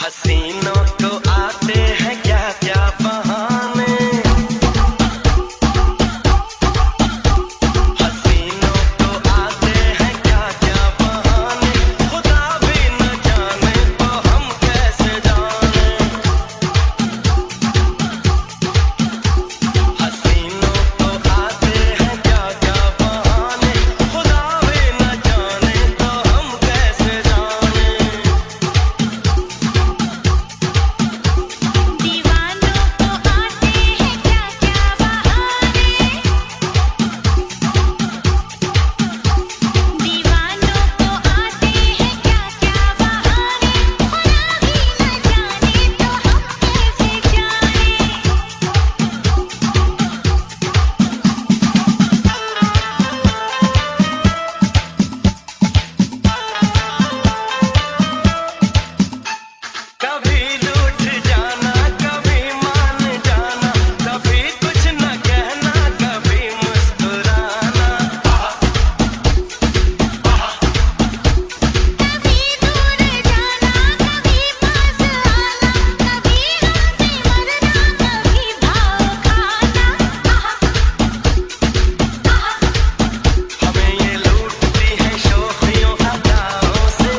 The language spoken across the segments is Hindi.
हसीनों को आते हैं क्या क्या बहाने, हसीनों को आते हैं क्या क्या बहाने, खुदा भी न जाने तो हम कैसे जाने। हसीनों को आते हैं क्या क्या बहाने, खुदा भी न जाने तो हम कैसे जाने। कभी रूठ जाना, कभी मान जाना, कभी कुछ न कहना, कभी मुस्कुराना। कभी दूर जाना, कभी पास आना, कभी हमसे मरना, कभी भाव खाना। हमें ये लूटती है शोखियों अदाओं से,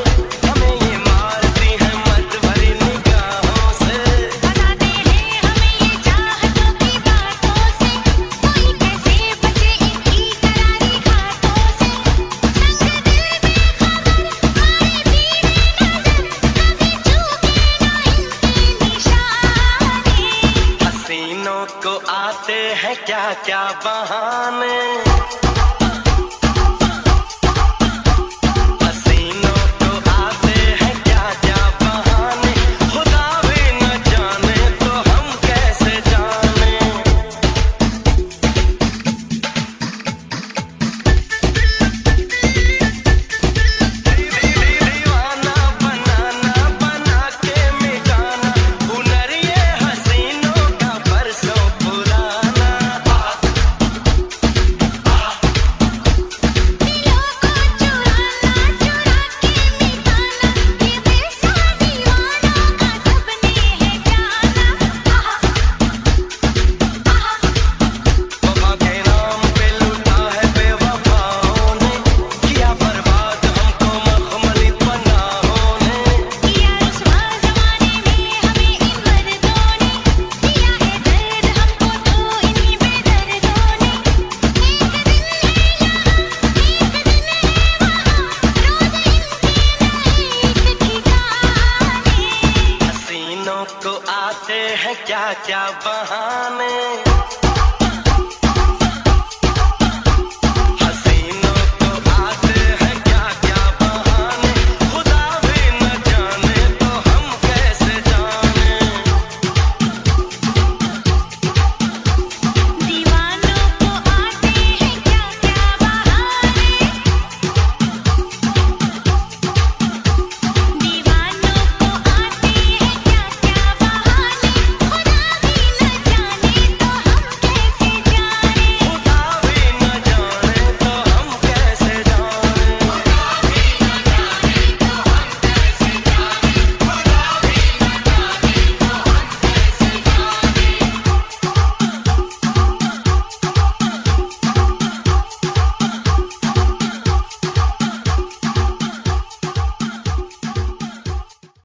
हमें ये मारती है मत भरी निगाहों से। बताते हैं हमें ये चाहतों की बातों से, कोई कैसे बचे इनकी करारी घाटों से। संग दिल बेखबर मारे धीरे नजर, कभी चूके ना इनके निशाने। हसीनों को आते हैं क्या क्या बहाने, हसीनों को आते हैं क्या क्या बहाने, खुदा भी न जाने तो हम कैसे जाने। दीवाना बनाना, बना के मिटाना, हुनर ये हसीनों का बरसों पुराना। दिलों को चुराना, चुरा के मिटाना, ये किस्सा दीवानों का सबने है जाना। वफा के नाम पे लूटा है बेवफाओं ने, किया बर्बाद हमको मखमली पनाहों ने। किया रुसवा ज़माने में हमें इन मर्दों ने, दिया है दर्द हमको तो इन्हीं बेदर्दों ने। एक दिन है यहाँ, एक दिन है वहाँ, रोज़ इनके नए ठिकाने। हसीनों को आते हैं क्या क्या बहाने।